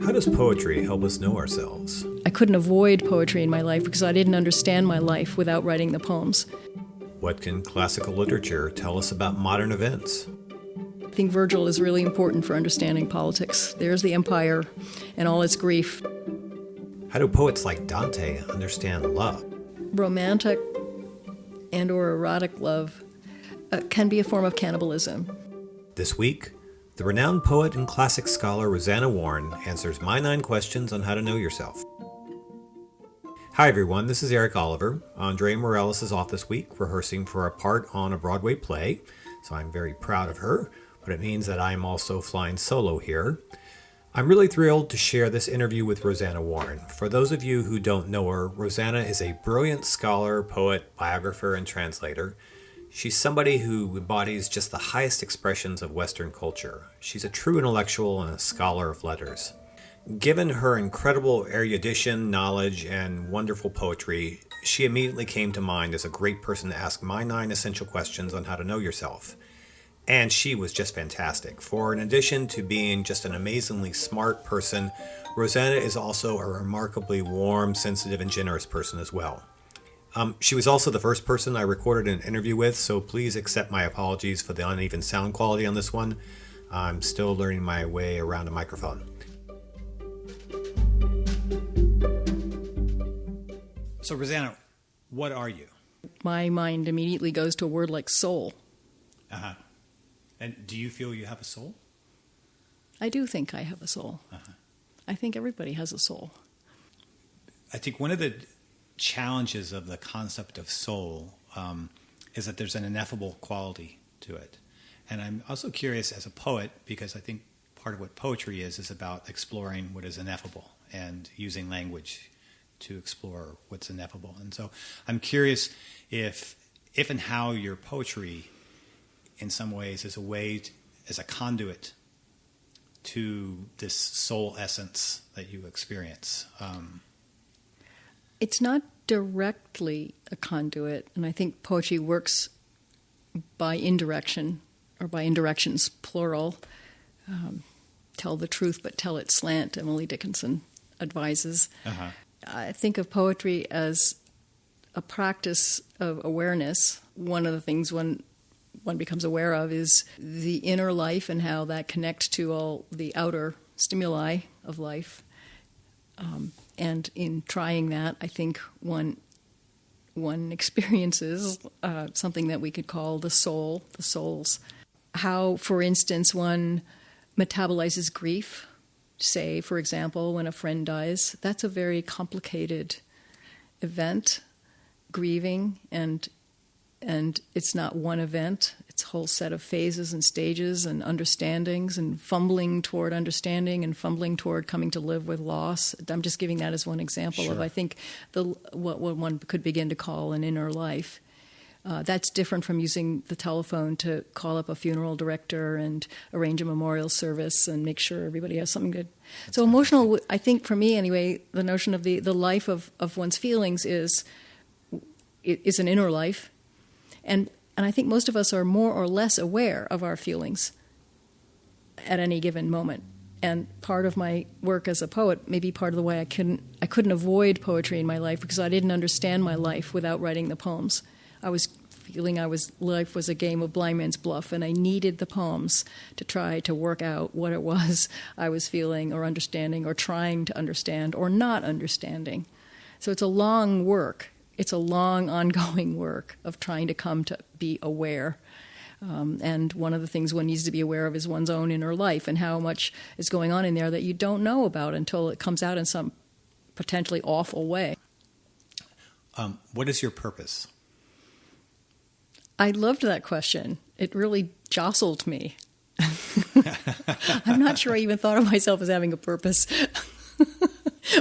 How does poetry help us know ourselves? I couldn't avoid poetry in my life because I didn't understand my life without writing the poems. What can classical literature tell us about modern events? I think Virgil is really important for understanding politics. There's the empire and all its grief. How do poets like Dante understand love? Romantic and or erotic love can be a form of cannibalism. This week, the renowned poet and classic scholar Rosanna Warren answers my 9 questions on how to know yourself. Hi everyone, this is Eric Oliver. Andre Morales is off this week, rehearsing for a part on a Broadway play, so I'm very proud of her, but it means that I'm also flying solo here. I'm really thrilled to share this interview with Rosanna Warren. For those of you who don't know her, Rosanna is a brilliant scholar, poet, biographer, and translator. She's somebody who embodies just the highest expressions of Western culture. She's a true intellectual and a scholar of letters. Given her incredible erudition, knowledge, and wonderful poetry, she immediately came to mind as a great person to ask my 9 essential questions on how to know yourself. And she was just fantastic. For in addition to being just an amazingly smart person, Rosanna is also a remarkably warm, sensitive, and generous person as well. She was also the first person I recorded an interview with, so please accept my apologies for the uneven sound quality on this one. I'm still learning my way around a microphone. So, Rosanna, what are you? My mind immediately goes to a word like soul. Uh-huh. And do you feel you have a soul? I do think I have a soul. Uh-huh. I think everybody has a soul. I think one of the challenges of the concept of soul is that there's an ineffable quality to it. And I'm also curious as a poet, because I think part of what poetry is about exploring what is ineffable and using language to explore what's ineffable. And so I'm curious if and how your poetry in some ways is a way as a conduit to this soul essence that you experience. It's not directly a conduit, and I think poetry works by indirection, or by indirections, plural. Tell the truth, but tell it slant, Emily Dickinson advises. Uh-huh. I think of poetry as a practice of awareness. One of the things one becomes aware of is the inner life and how that connects to all the outer stimuli of life. And in trying that, I think one experiences something that we could call the soul, the souls. How, for instance, one metabolizes grief. Say, for example, when a friend dies, that's a very complicated event, grieving, and it's not one event. It's a whole set of phases and stages and understandings and fumbling toward understanding and fumbling toward coming to live with loss. I'm just giving that as one example of, I think, what one could begin to call an inner life. That's different from using the telephone to call up a funeral director and arrange a memorial service and make sure everybody has something good. That's so emotional, I think for me anyway, the notion of the life of one's feelings is an inner life. And I think most of us are more or less aware of our feelings at any given moment. And part of my work as a poet, maybe part of the way I couldn't avoid poetry in my life because I didn't understand my life without writing the poems. I was feeling life was a game of blind man's bluff, and I needed the poems to try to work out what it was I was feeling or understanding or trying to understand or not understanding. So it's a long work. It's a long, ongoing work of trying to come to be aware. And one of the things one needs to be aware of is one's own inner life and how much is going on in there that you don't know about until it comes out in some potentially awful way. What is your purpose? I loved that question. It really jostled me. I'm not sure I even thought of myself as having a purpose.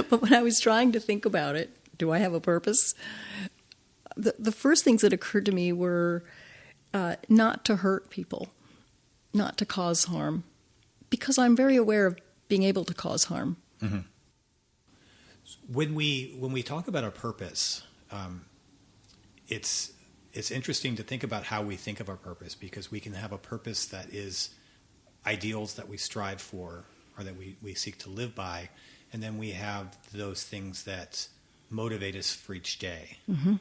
But when I was trying to think about it, do I have a purpose? The first things that occurred to me were not to hurt people, not to cause harm, because I'm very aware of being able to cause harm. Mm-hmm. When we talk about our purpose, it's interesting to think about how we think of our purpose, because we can have a purpose that is ideals that we strive for or that we seek to live by. And then we have those things that motivate us for each day. Mm-hmm.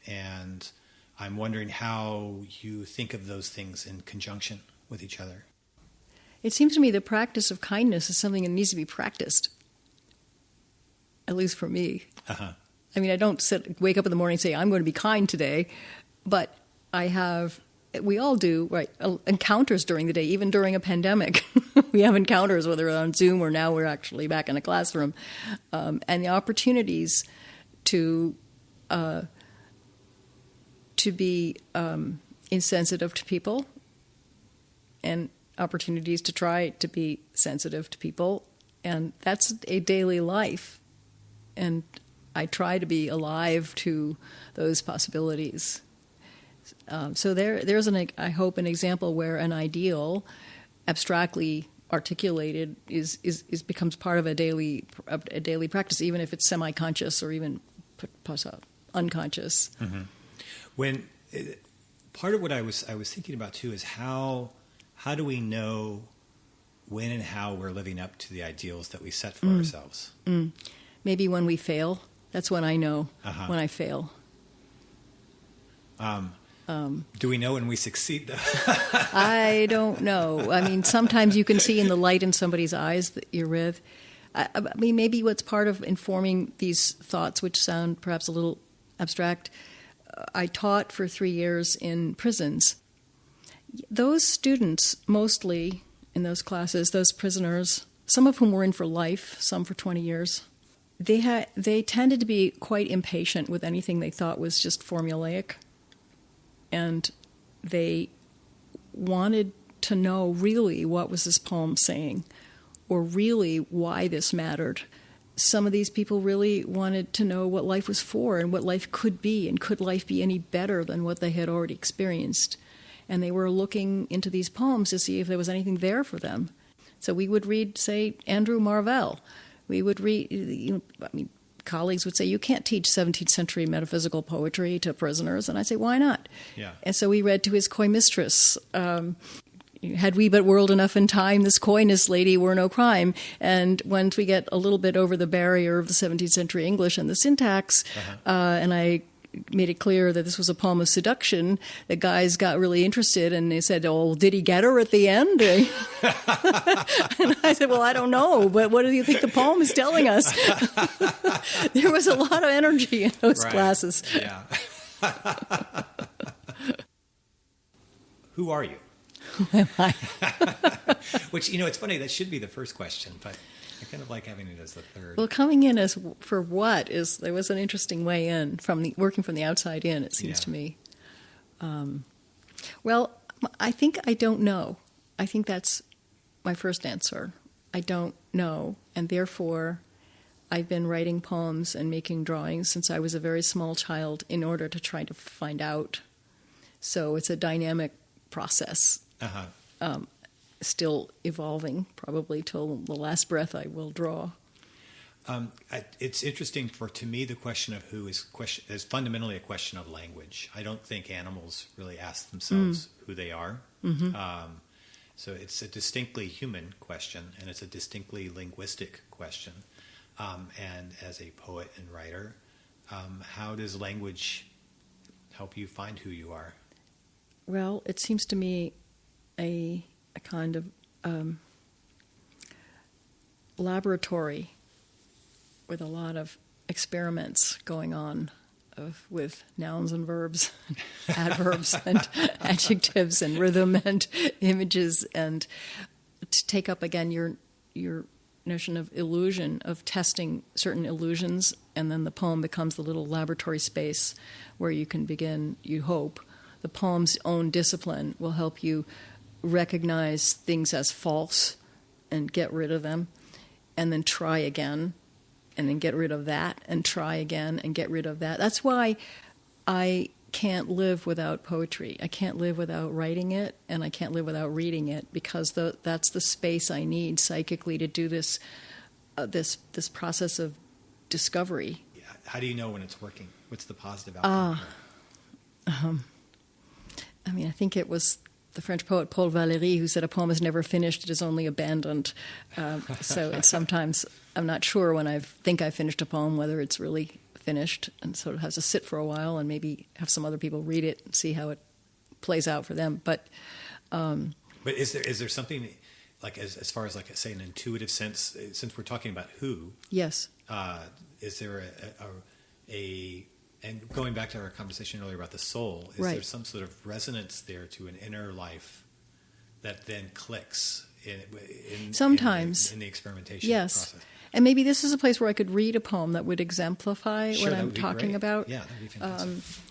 And I'm wondering how you think of those things in conjunction with each other. It seems to me the practice of kindness is something that needs to be practiced, at least for me. Uh-huh. I mean, I don't wake up in the morning and say, I'm going to be kind today, but we all do, right, encounters during the day, even during a pandemic. We have encounters, whether on Zoom or now we're actually back in a classroom. And the opportunities to be insensitive to people, and opportunities to try to be sensitive to people. And that's a daily life. And I try to be alive to those possibilities. So there's I hope, an example where an ideal, abstractly articulated, is becomes part of a daily practice, even if it's semi-conscious or even unconscious. Mm-hmm. Part of what I was thinking about too is how do we know when and how we're living up to the ideals that we set for ourselves? Maybe when we fail. That's when I know when I fail. Do we know when we succeed, though? I don't know. I mean, sometimes you can see in the light in somebody's eyes that you're with. I mean, maybe what's part of informing these thoughts, which sound perhaps a little abstract, I taught for 3 years in prisons. Those students, mostly in those classes, those prisoners, some of whom were in for life, some for 20 years, they tended to be quite impatient with anything they thought was just formulaic. And they wanted to know really what was this poem saying, or really why this mattered. Some of these people really wanted to know what life was for and what life could be, and could life be any better than what they had already experienced. And they were looking into these poems to see if there was anything there for them. So we would read, say, Andrew Marvell. We would read, colleagues would say, you can't teach 17th century metaphysical poetry to prisoners. And I say, why not? Yeah. And so we read to his coy mistress, had we but whirled enough in time, this coyness, lady, were no crime. And once we get a little bit over the barrier of the 17th century English and the syntax, and I made it clear that this was a poem of seduction, the guys got really interested, and they said, oh, did he get her at the end? And I said, well, I don't know, but what do you think the poem is telling us? There was a lot of energy in those classes. Yeah. Who are you? Who am I? Which, it's funny, that should be the first question, but I kind of like having it as the third. Well, coming in as for what there was an interesting way in, working from the outside in, it seems to me. Well, I think I don't know. I think that's my first answer. I don't know, and therefore I've been writing poems and making drawings since I was a very small child in order to try to find out. So it's a dynamic process. Still evolving, probably till the last breath I will draw. It's interesting to me, the question of who is fundamentally a question of language. I don't think animals really ask themselves who they are. So it's a distinctly human question, and it's a distinctly linguistic question. And as a poet and writer, how does language help you find who you are? Well, it seems to me a kind of laboratory with a lot of experiments going on with nouns and verbs, adverbs and adjectives and rhythm and images, and to take up again your notion of illusion, of testing certain illusions, and then the poem becomes the little laboratory space where you can begin, you hope. The poem's own discipline will help you recognize things as false and get rid of them, and then try again, and then get rid of that, and try again, and get rid of that. That's why I can't live without poetry. I can't live without writing it, and I can't live without reading it, because that's the space I need psychically to do this process of discovery. How do you know when it's working? What's the positive outcome? I think it was the French poet Paul Valéry, who said a poem is never finished, it is only abandoned. So it's sometimes I'm not sure when I think I finished a poem whether it's really finished, and so it has to sit for a while and maybe have some other people read it and see how it plays out for them. But is there something like as far as like say an intuitive sense, since we're talking about who? Yes. Is there a and going back to our conversation earlier about the soul, is right. there some sort of resonance there to an inner life that then clicks sometimes in the experimentation yes. process? And maybe this is a place where I could read a poem that would exemplify sure, what I'm talking great. about. Yeah, that'd be fantastic.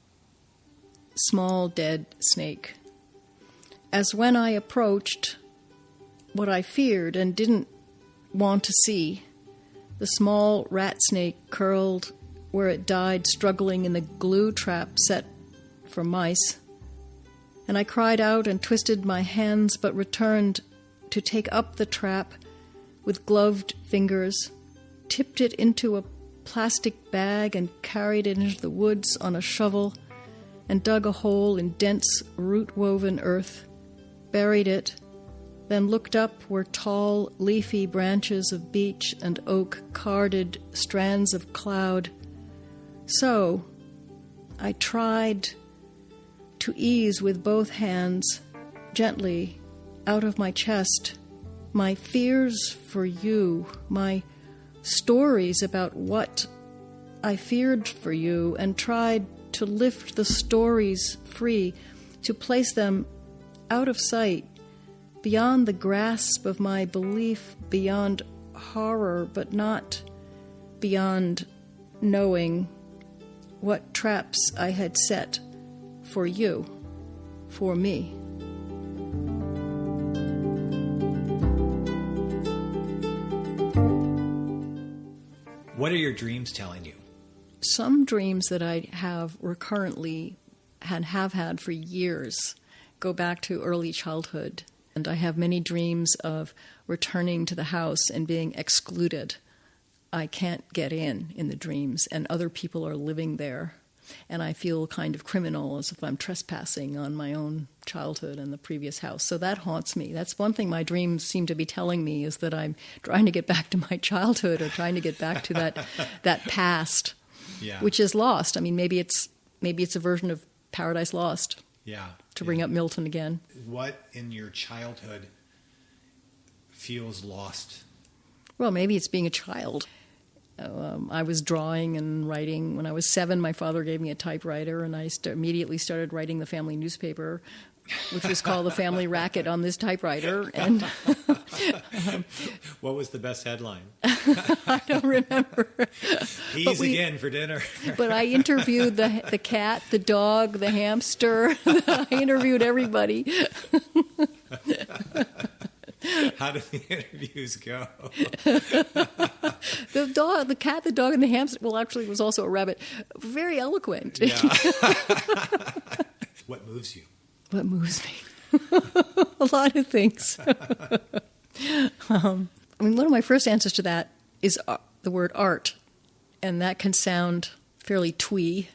Small dead snake. As when I approached what I feared and didn't want to see, the small rat snake curled where it died, struggling in the glue trap set for mice. And I cried out and twisted my hands, but returned to take up the trap with gloved fingers, tipped it into a plastic bag and carried it into the woods on a shovel, and dug a hole in dense root-woven earth, buried it, then looked up where tall, leafy branches of beech and oak carded strands of cloud. So I tried to ease with both hands, gently, out of my chest, my fears for you, my stories about what I feared for you, and tried to lift the stories free, to place them out of sight, beyond the grasp of my belief, beyond horror, but not beyond knowing what traps I had set for you, for me. What are your dreams telling you? Some dreams that I have recurrently and have had for years go back to early childhood. And I have many dreams of returning to the house and being excluded. I can't get in the dreams, and other people are living there. And I feel kind of criminal, as if I'm trespassing on my own childhood and the previous house. So that haunts me. That's one thing my dreams seem to be telling me, is that I'm trying to get back to my childhood, or trying to get back to that past, which is lost. I mean, maybe it's a version of Paradise Lost. Yeah. To bring up Milton again. What in your childhood feels lost? Well, maybe it's being a child. I was drawing and writing. When I was 7, my father gave me a typewriter, and I immediately started writing the family newspaper, which was called The Family Racket, on this typewriter. And what was the best headline? I don't remember. Peas again for dinner. But I interviewed the cat, the dog, the hamster. I interviewed everybody. How did the interviews go? The cat, the dog, and the hamster. Well, actually, it was also a rabbit. Very eloquent. Yeah. What moves you? What moves me? A lot of things. One of my first answers to that is the word art, and that can sound fairly twee.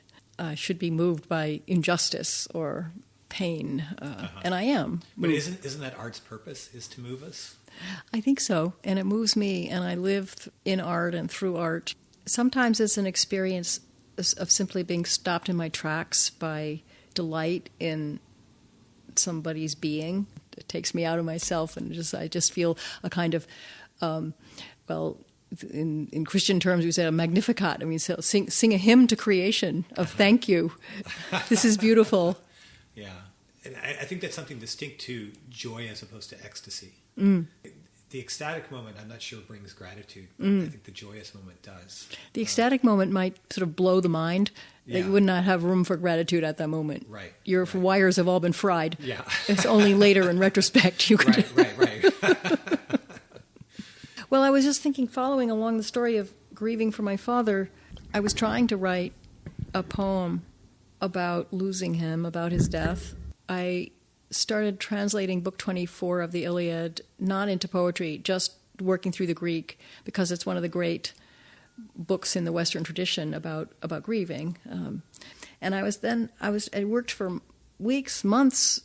Should be moved by injustice or pain, and I am. But isn't that art's purpose, is to move us? I think so, and it moves me, and I live in art and through art. Sometimes it's an experience of simply being stopped in my tracks by delight in somebody's being. It takes me out of myself, and I just feel a kind of, in Christian terms, we say a magnificat. I mean, so sing a hymn to creation of thank you. This is beautiful. Yeah. And I think that's something distinct to joy as opposed to ecstasy. The ecstatic moment, I'm not sure, brings gratitude. I think the joyous moment does. The ecstatic moment might sort of blow the mind. Yeah. That you would not have room for gratitude at that moment. Right. Your wires have all been fried. Yeah. It's only later in retrospect you could... Right. Well, I was just thinking, following along the story of grieving for my father, I was trying to write a poem about losing him, about his death. I started translating Book 24 of the Iliad, not into poetry, just working through the Greek, because it's one of the great books in the Western tradition about grieving. And I worked for weeks, months,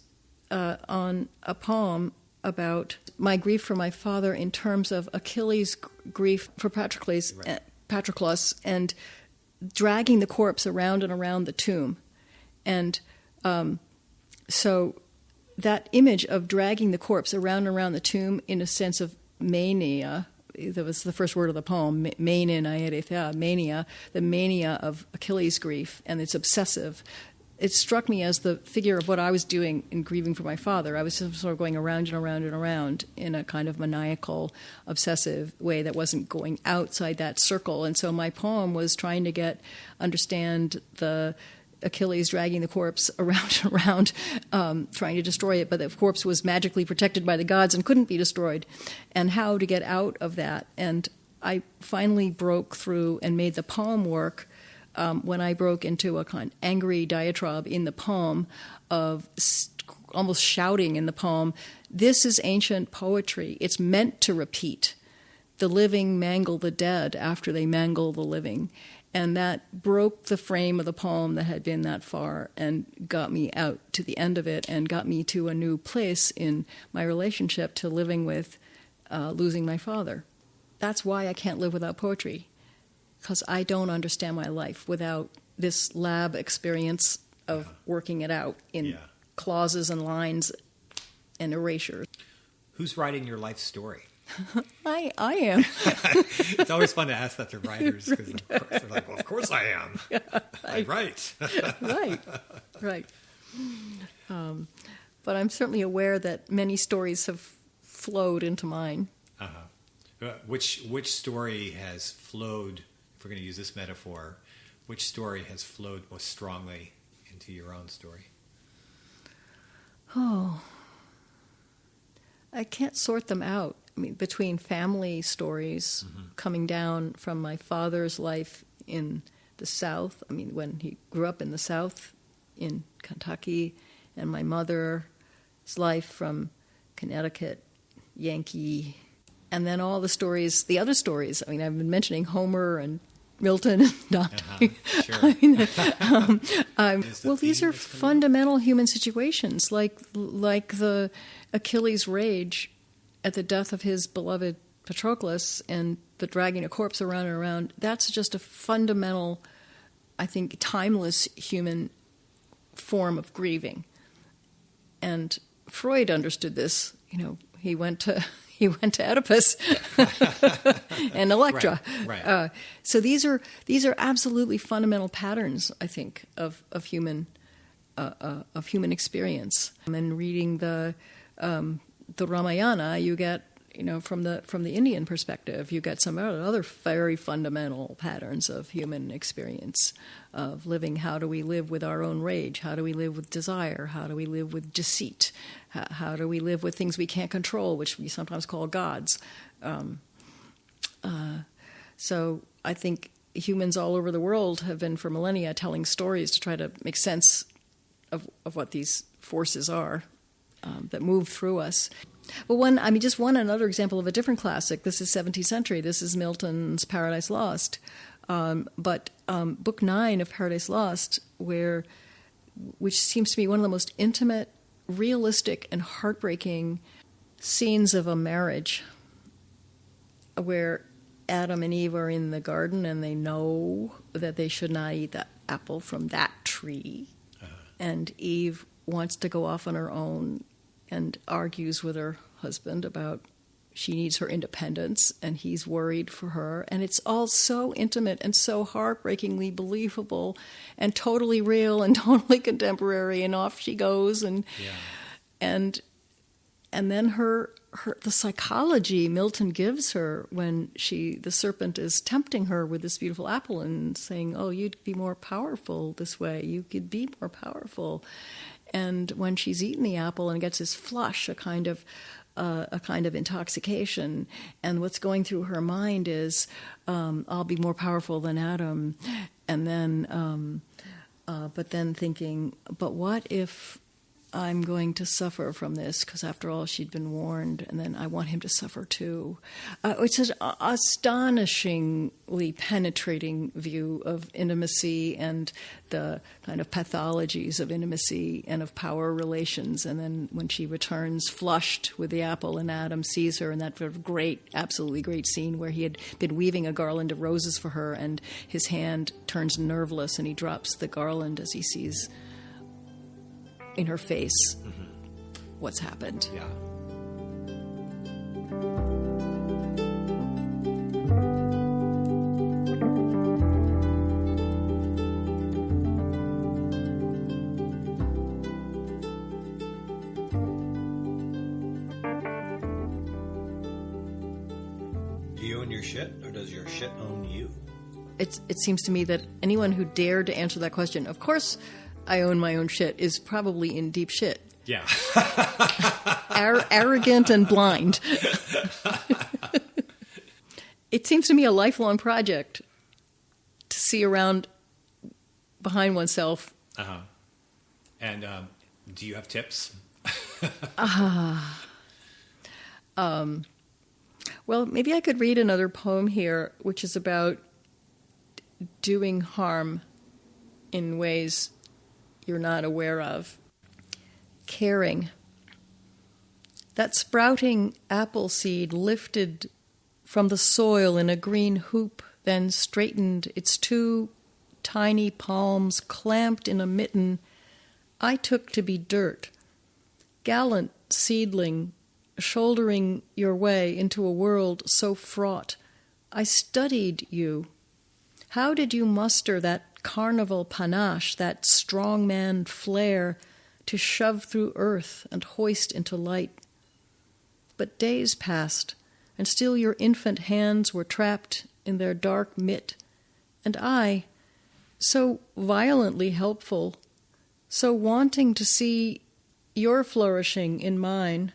on a poem about my grief for my father in terms of Achilles' grief for Patroclus, and dragging the corpse around and around the tomb. And so that image of dragging the corpse around and around the tomb in a sense of mania, that was the first word of the poem, mania, the mania of Achilles' grief, and it's obsessive. It struck me as the figure of what I was doing in grieving for my father. I was sort of going around and around and around in a kind of maniacal, obsessive way that wasn't going outside that circle. And so my poem was trying to understand the Achilles dragging the corpse around and around, trying to destroy it, but the corpse was magically protected by the gods and couldn't be destroyed, and how to get out of that. And I finally broke through and made the poem work when I broke into a kind of angry diatribe in the poem of almost shouting in the poem, "This is ancient poetry. It's meant to repeat. The living mangle the dead after they mangle the living." And that broke the frame of the poem that had been that far and got me out to the end of it and got me to a new place in my relationship to living with losing my father. That's why I can't live without poetry, because I don't understand my life without this lab experience of working it out in clauses and lines and erasures. Who's writing your life story? I am. It's always fun to ask that to writers, because of course they're like, well, of course I am. I write. Right. But I'm certainly aware that many stories have flowed into mine. Which story has flowed, if we're going to use this metaphor, which story has flowed most strongly into your own story? Oh, I can't sort them out. I mean, between family stories coming down from my father's life in the South, I mean, when he grew up in the South in Kentucky, and my mother's life from Connecticut, Yankee, and then all the stories, the other stories. I mean, I've been mentioning Homer and Milton and Dante. Sure. I mean, well, these are fundamental human situations, like the Achilles' rage at the death of his beloved Patroclus and the dragging a corpse around and around. That's just a fundamental, I think, timeless human form of grieving. And Freud understood this. You know, he went to Oedipus and Electra. Right. So these are absolutely fundamental patterns, I think, of human experience. And reading the Ramayana, you get, you know, from the Indian perspective, you get some other very fundamental patterns of human experience of living. How do we live with our own rage? How do we live with desire? How do we live with deceit? How do we live with things we can't control, which we sometimes call gods? So I think humans all over the world have been for millennia telling stories to try to make sense of what these forces are that move through us. But another example of a different classic. This is 17th century. This is Milton's Paradise Lost. But Book 9 of Paradise Lost, which seems to be one of the most intimate, realistic, and heartbreaking scenes of a marriage, where Adam and Eve are in the garden and they know that they should not eat the apple from that tree. And Eve wants to go off on her own and argues with her husband about she needs her independence, and he's worried for her. And it's all so intimate and so heartbreakingly believable and totally real and totally contemporary, and off she goes. And then the psychology Milton gives her when the serpent is tempting her with this beautiful apple and saying, oh, you'd be more powerful this way. You could be more powerful. And when she's eaten the apple and gets this flush, a kind of intoxication, and what's going through her mind is, I'll be more powerful than Adam. And then, but then thinking, but what if I'm going to suffer from this, because after all, she'd been warned, and then I want him to suffer too. It's an astonishingly penetrating view of intimacy and the kind of pathologies of intimacy and of power relations. And then when she returns flushed with the apple and Adam sees her in that great, absolutely great scene where he had been weaving a garland of roses for her, and his hand turns nerveless and he drops the garland as he sees in her face what's happened. Yeah. Do you own your shit, or does your shit own you? It seems to me that anyone who dared to answer that question, of course I own my own shit, is probably in deep shit. Yeah. Arrogant and blind. It seems to me a lifelong project to see around behind oneself. Uh-huh. And do you have tips? Well, maybe I could read another poem here, which is about doing harm in ways you're not aware of. Caring. That sprouting apple seed lifted from the soil in a green hoop, then straightened its two tiny palms clamped in a mitten I took to be dirt. Gallant seedling, shouldering your way into a world so fraught. I studied you. How did you muster that carnival panache, that strongman flair to shove through earth and hoist into light? But days passed, and still your infant hands were trapped in their dark mitt, and I, so violently helpful, so wanting to see your flourishing in mine,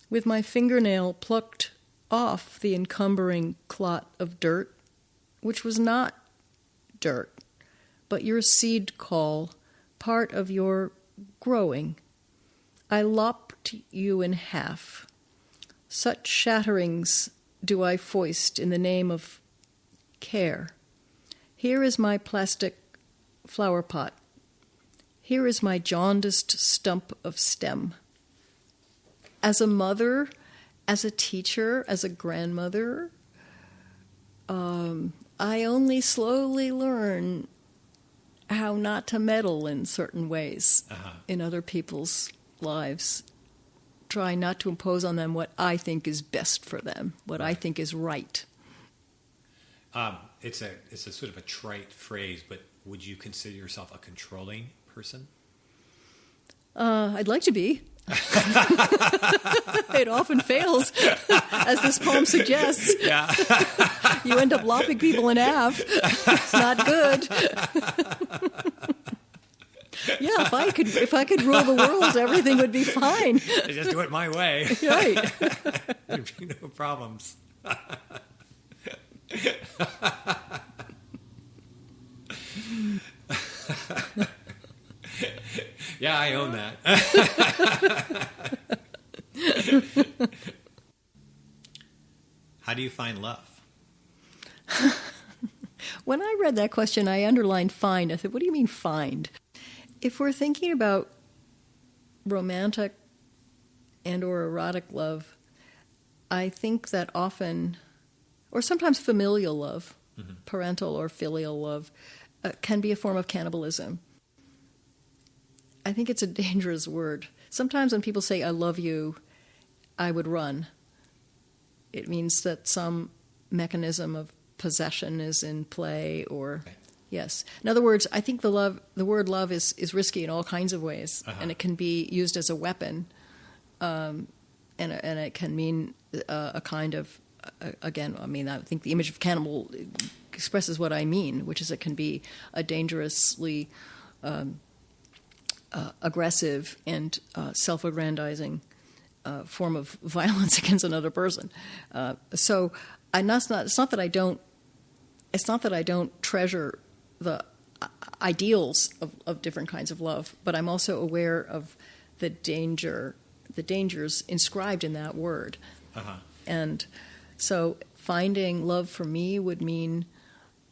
with my fingernail plucked off the encumbering clot of dirt, which was not dirt, but your seed call, part of your growing. I lopped you in half. Such shatterings do I foist in the name of care. Here is my plastic flower pot. Here is my jaundiced stump of stem. As a mother, as a teacher, as a grandmother, I only slowly learn how not to meddle in certain ways in other people's lives. Try not to impose on them what I think is best for them, what I think is right. It's a sort of a trite phrase, but would you consider yourself a controlling person? I'd like to be. It often fails, as this poem suggests. Yeah. You end up lopping people in half. It's not good. Yeah, if I could rule the world, everything would be fine. Just do it my way. Right. There'd be no problems. Yeah, I own that. How do you find love? When I read that question, I underlined find. I said, what do you mean find? If we're thinking about romantic and or erotic love, I think that often, or sometimes familial love, parental or filial love, can be a form of cannibalism. I think it's a dangerous word. Sometimes when people say, I love you, I would run. It means that some mechanism of possession is in play, or yes. In other words, I think the word love is risky in all kinds of ways, and it can be used as a weapon, and it can mean a kind of, again, I mean, I think the image of cannibal expresses what I mean, which is it can be a dangerously aggressive and self-aggrandizing form of violence against another person. So it's not that I don't treasure the ideals of different kinds of love, but I'm also aware of the dangers inscribed in that word. Uh-huh. And so finding love for me would mean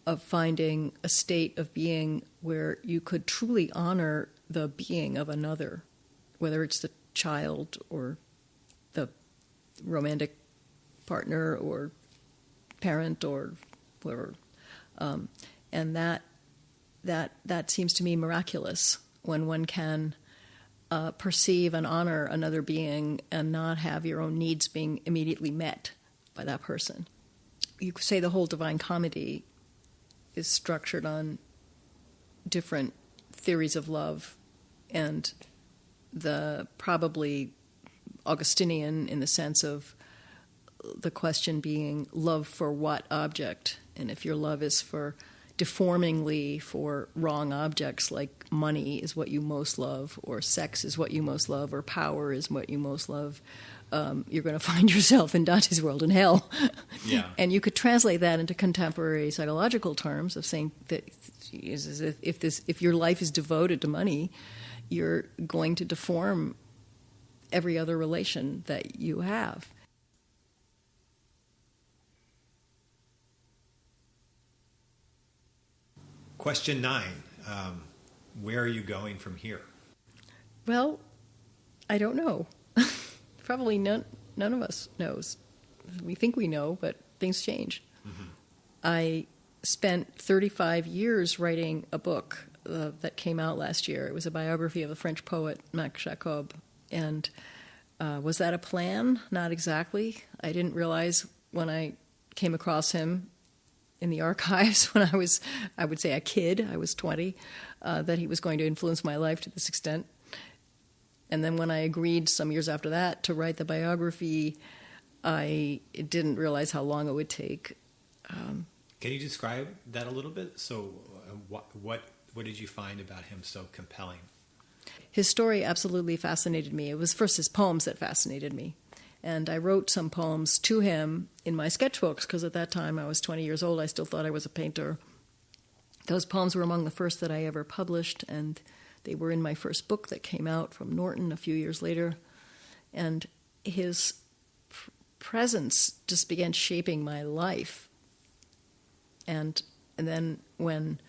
of finding a state of being where you could truly honor the being of another, whether it's the child or the romantic partner or parent or whatever. And that seems to me miraculous when one can perceive and honor another being and not have your own needs being immediately met by that person. You could say the whole Divine Comedy is structured on different theories of love, and the probably Augustinian in the sense of the question being love for what object, and if your love is for deformingly for wrong objects like money is what you most love, or sex is what you most love, or power is what you most love, you're going to find yourself in Dante's world in hell. Yeah. And you could translate that into contemporary psychological terms of saying that if your life is devoted to money, you're going to deform every other relation that you have. Question 9. Where are you going from here? Well, I don't know. Probably none of us knows. We think we know, but things change. Mm-hmm. I spent 35 years writing a book that came out last year. It was a biography of a French poet, Max Jacob. And was that a plan? Not exactly. I didn't realize when I came across him in the archives when I was, I would say, a kid, I was 20, that he was going to influence my life to this extent. And then when I agreed some years after that to write the biography, I didn't realize how long it would take. Can you describe that a little bit? So what did you find about him so compelling? His story absolutely fascinated me. It was first his poems that fascinated me. And I wrote some poems to him in my sketchbooks, because at that time I was 20 years old. I still thought I was a painter. Those poems were among the first that I ever published, and they were in my first book that came out from Norton a few years later. And his presence just began shaping my life. And then when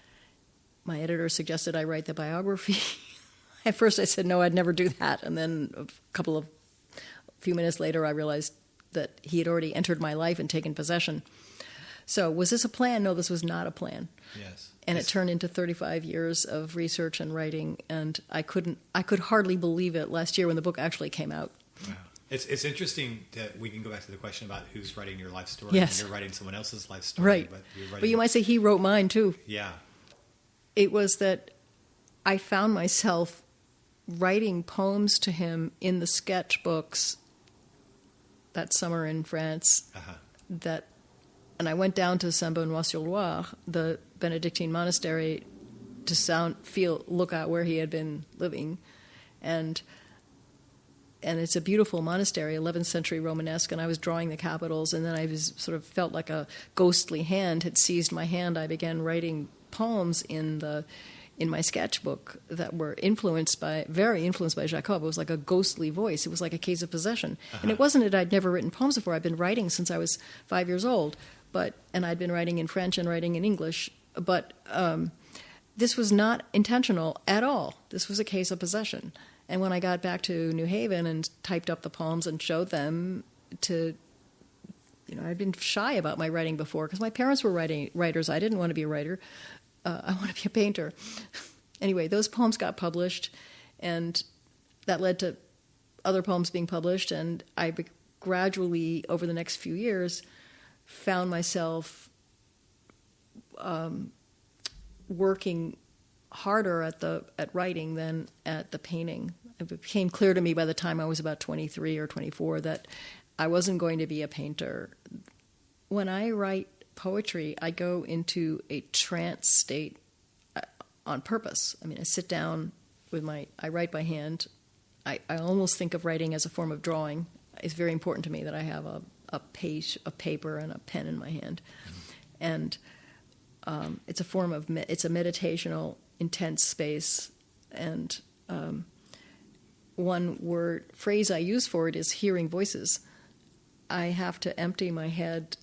my editor suggested I write the biography, at first I said no, I'd never do that. And then a few minutes later, I realized that he had already entered my life and taken possession. So was this a plan? No, this was not a plan. Yes. And it turned into 35 years of research and writing, and I could hardly believe it last year when the book actually came out. Wow. It's interesting that we can go back to the question about who's writing your life story. Yes. And you're writing someone else's life story. Right. But you might say he wrote mine, too. Yeah. It was that I found myself writing poems to him in the sketchbooks that summer in France. Uh-huh. And I went down to Saint-Benoît-sur-Loire, the Benedictine monastery, to look out where he had been living, and it's a beautiful monastery, 11th century Romanesque. And I was drawing the capitals, and then I was sort of felt like a ghostly hand had seized my hand. I began writing poems in my sketchbook that were very influenced by Jacob. It was like a ghostly voice. It was like a case of possession. Uh-huh. And it wasn't that I'd never written poems before. I'd been writing since I was 5 years old, and I'd been writing in French and writing in English. But this was not intentional at all. This was a case of possession. And when I got back to New Haven and typed up the poems and showed them to, I'd been shy about my writing before because my parents were writers. I didn't want to be a writer. I want to be a painter. Anyway, those poems got published, and that led to other poems being published, and I gradually, over the next few years, found myself working harder at writing than at the painting. It became clear to me by the time I was about 23 or 24 that I wasn't going to be a painter. When I write poetry, I go into a trance state on purpose. I mean, I sit down I write by hand. I almost think of writing as a form of drawing. It's very important to me that I have a page of paper and a pen in my hand. And it's a form of, it's a meditational, intense space. And one word phrase I use for it is hearing voices. I have to empty my head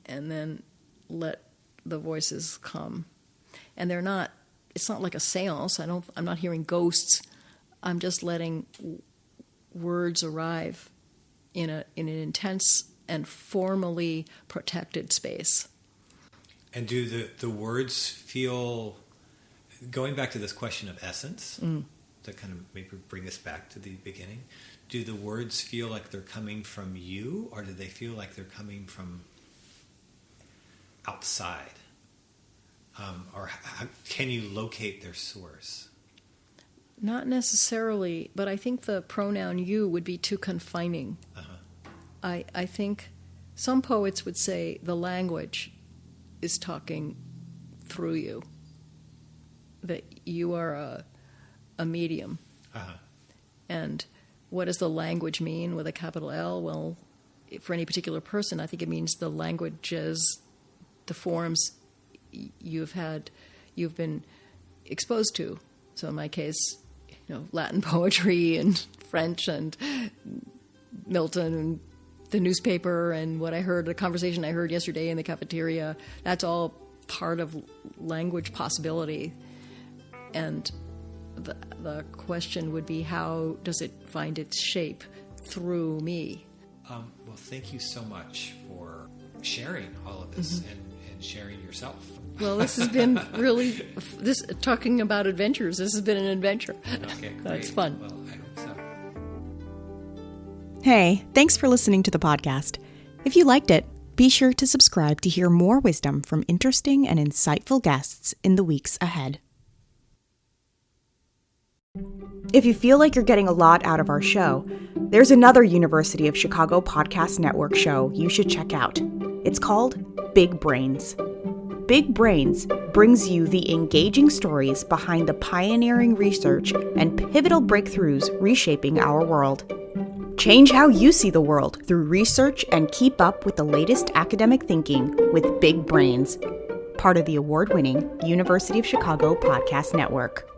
and then let the voices come. And it's not like a seance. I'm not hearing ghosts. I'm just letting words arrive in an intense and formally protected space. And do the words feel, going back to this question of essence, to kind of maybe bring us back to the beginning, do the words feel like they're coming from you, or do they feel like they're coming from outside? Or how, can you locate their source? Not necessarily, but I think the pronoun you would be too confining. I think some poets would say the language is talking through you, that you are a medium. And what does the language mean with a capital L? Well, for any particular person, I think it means the languages, the forms you've been exposed to. So in my case, Latin poetry and French and Milton and the newspaper and the conversation I heard yesterday in the cafeteria, that's all part of language possibility. And the question would be, how does it find its shape through me? Well, thank you so much for sharing all of this and sharing yourself. Well, this has been really, talking about adventures, this has been an adventure. Okay, great. That's fun. Well, I hope so. Hey, thanks for listening to the podcast. If you liked it, be sure to subscribe to hear more wisdom from interesting and insightful guests in the weeks ahead. If you feel like you're getting a lot out of our show, there's another University of Chicago Podcast Network show you should check out. It's called Big Brains. Big Brains brings you the engaging stories behind the pioneering research and pivotal breakthroughs reshaping our world. Change how you see the world through research and keep up with the latest academic thinking with Big Brains, part of the award-winning University of Chicago Podcast Network.